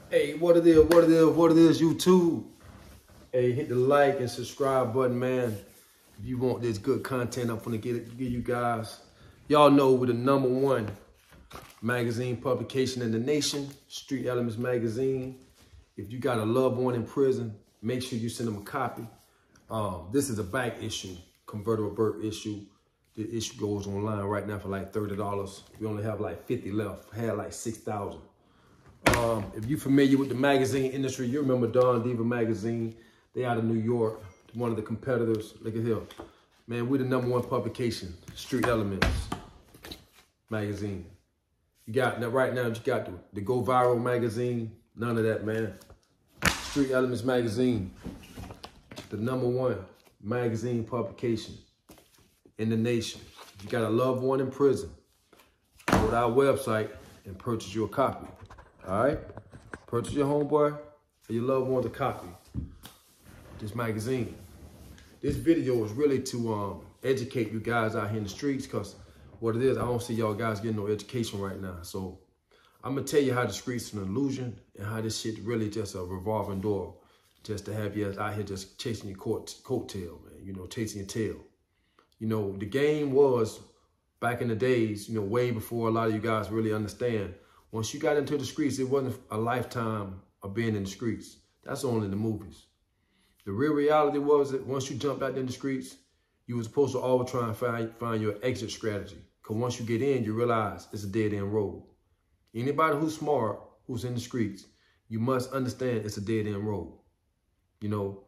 Hey, what it is, YouTube? Hey, hit the like and subscribe button, man. If you want this good content, I'm gonna give you guys. Y'all know we're the #1 magazine publication in the nation, Street Elements Magazine. If you got a loved one in prison, make sure you send them a copy. This is a back issue, convertible birth issue. The issue goes online right now for like $30. We only have like 50 left. Had like 6,000. If you're familiar with the magazine industry, you remember Don Diva Magazine. They out of New York, one of the competitors. Look at here. Man, we're the #1 publication, Street Elements Magazine. You got, now right now, you got the Go Viral Magazine. None of that, man. Street Elements Magazine, the #1 magazine publication in the nation. If you got a loved one in prison, go to our website and purchase your copy. All right? Purchase your homeboy or your loved ones a copy. This magazine. This video is really to educate you guys out here in the streets, because what it is, I don't see y'all guys getting no education right now. So I'm going to tell you how the streets are an illusion and how this shit really just a revolving door just to have you out here just chasing your coattail, man. You know, chasing your tail. You know, the game was back in the days, you know, way before a lot of you guys really understand. Once you got into the streets, it wasn't a lifetime of being in the streets. That's only in the movies. The real reality was that once you jumped out in the streets, you were supposed to always try and find your exit strategy. Because once you get in, you realize it's a dead-end road. Anybody who's smart, who's in the streets, you must understand it's a dead-end road. You know,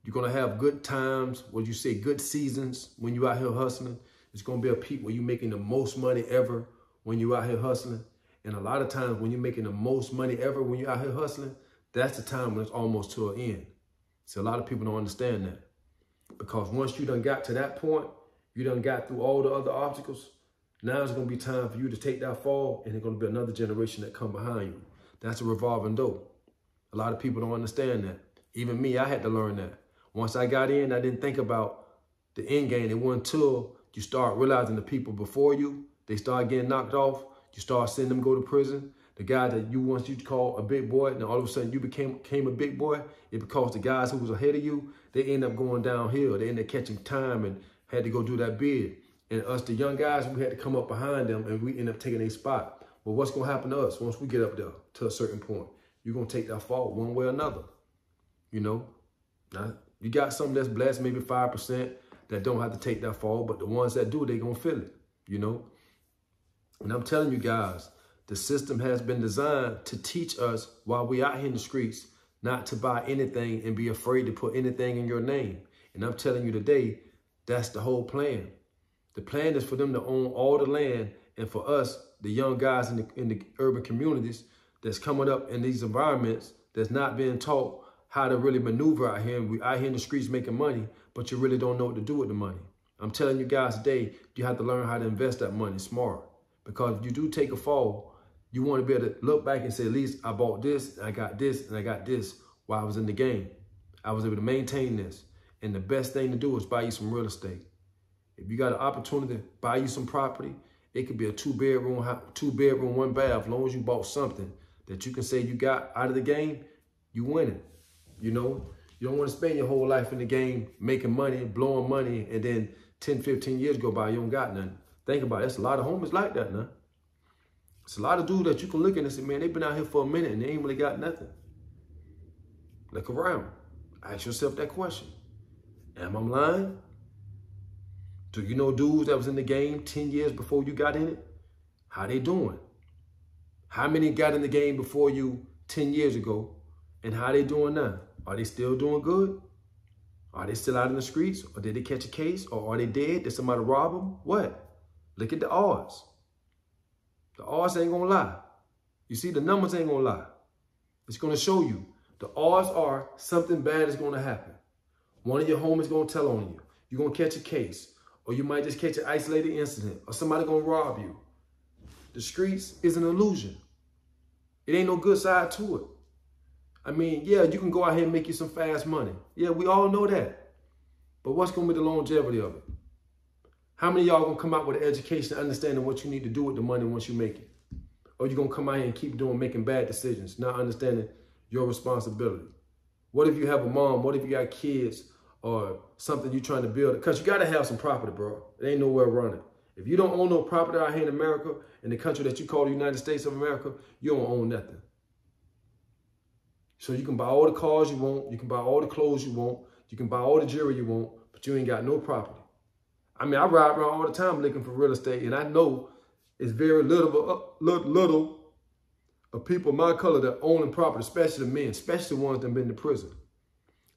you're going to have good times, what you say, good seasons when you out here hustling. It's going to be a peak where you're making the most money ever when you out here hustling. And a lot of times when you're making the most money ever when you're out here hustling, that's the time when it's almost to an end. So a lot of people don't understand that. Because once you done got to that point, you done got through all the other obstacles, now it's going to be time for you to take that fall, and there's going to be another generation that come behind you. That's a revolving door. A lot of people don't understand that. Even me, I had to learn that. Once I got in, I didn't think about the end game. It wasn't until you start realizing the people before you, they start getting knocked off. You start seeing them go to prison. The guy that you once used to call a big boy, and all of a sudden you became a big boy. It because the guys who was ahead of you, they end up going downhill. They end up catching time and had to go do that bid. And us, the young guys, we had to come up behind them, and we end up taking a spot. But what's going to happen to us once we get up there to a certain point? You're going to take that fall one way or another. You know? Now, you got some that's blessed, maybe 5%, that don't have to take that fall. But the ones that do, they're going to feel it. You know? And I'm telling you guys, the system has been designed to teach us while we out here in the streets not to buy anything and be afraid to put anything in your name. And I'm telling you today, that's the whole plan. The plan is for them to own all the land, and for us, the young guys in the urban communities that's coming up in these environments that's not being taught how to really maneuver out here. And we out here in the streets making money, but you really don't know what to do with the money. I'm telling you guys today, you have to learn how to invest that money smart. Because if you do take a fall, you want to be able to look back and say, at least I bought this, and I got this, and I got this while I was in the game. I was able to maintain this. And the best thing to do is buy you some real estate. If you got an opportunity to buy you some property, it could be a two-bedroom, 1 bath. As long as you bought something that you can say you got out of the game, you winning. You know, you don't want to spend your whole life in the game making money, blowing money, and then 10, 15 years go by, you don't got nothing. Think about it. There's a lot of homies like that now. It's a lot of dudes that you can look at and say, man, they've been out here for a minute and they ain't really got nothing. Look around. Ask yourself that question. Am I lying? Do you know dudes that was in the game 10 years before you got in it? How they doing? How many got in the game before you 10 years ago? And how they doing now? Are they still doing good? Are they still out in the streets? Or did they catch a case? Or are they dead? Did somebody rob them? What? Look at the odds. The odds ain't gonna lie. You see, the numbers ain't gonna lie. It's gonna show you. The odds are something bad is gonna happen. One of your homies gonna tell on you. You're gonna catch a case. Or you might just catch an isolated incident. Or somebody gonna rob you. The streets is an illusion. It ain't no good side to it. I mean, yeah, you can go out here and make you some fast money. Yeah, we all know that. But what's gonna be the longevity of it? How many of y'all gonna come out with an education, understanding what you need to do with the money once you make it? Or you gonna come out here and keep making bad decisions, not understanding your responsibility? What if you have a mom? What if you got kids or something you're trying to build? Because you gotta have some property, bro. There ain't nowhere running. If you don't own no property out here in America, in the country that you call the United States of America, you don't own nothing. So you can buy all the cars you want, you can buy all the clothes you want, you can buy all the jewelry you want, but you ain't got no property. I mean, I ride around all the time looking for real estate, and I know it's very little of people of my color that own property, especially the men, especially the ones that have been to prison.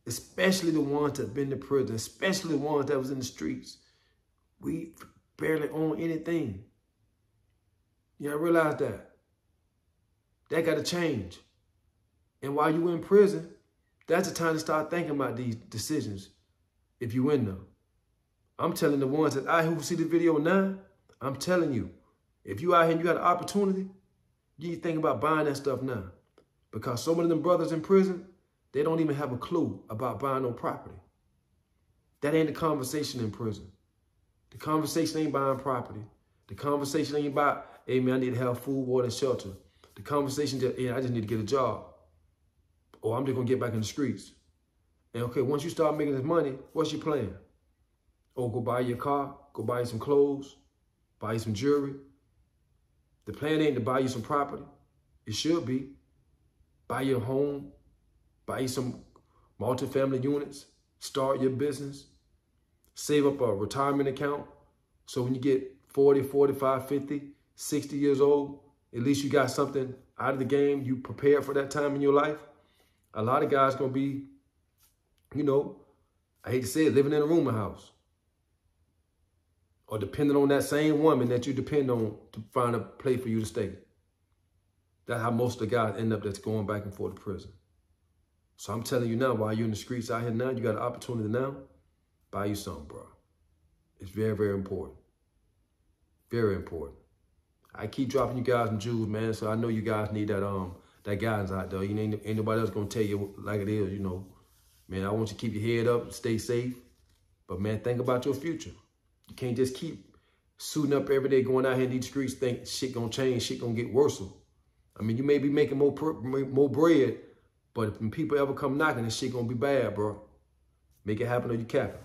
Especially the ones that have been to prison, especially the ones that was in the streets. We barely own anything. You know, I realize that. That got to change. And while you in prison, that's the time to start thinking about these decisions if you in them. I'm telling the ones that who see the video now, I'm telling you, if you out here and you got an opportunity, you need to think about buying that stuff now. Because some of them brothers in prison, they don't even have a clue about buying no property. That ain't the conversation in prison. The conversation ain't buying property. The conversation ain't about, hey man, I need to have food, water, and shelter. The conversation just, hey, I just need to get a job. Or I'm just gonna get back in the streets. And okay, once you start making this money, what's your plan? Oh, go buy your car, go buy you some clothes, buy you some jewelry. The plan ain't to buy you some property. It should be. Buy your home, buy you some multifamily units, start your business, save up a retirement account. So when you get 40, 45, 50, 60 years old, at least you got something out of the game. You prepared for that time in your life. A lot of guys gonna be, you know, I hate to say it, living in a rooming house. Or depending on that same woman that you depend on to find a place for you to stay. That's how most of the guys end up that's going back and forth to prison. So I'm telling you now, while you're in the streets out here now, you got an opportunity now, buy you something, bro. It's very, very important. Very important. I keep dropping you guys some jewels, man, so I know you guys need that guidance out there. You ain't nobody else gonna tell you like it is, you know. Man, I want you to keep your head up, stay safe. But man, think about your future. You can't just keep suiting up every day, going out here in these streets, think shit gonna change, shit gonna get worse. I mean, you may be making more bread, but if people ever come knocking, this shit gonna be bad, bro. Make it happen or you capping.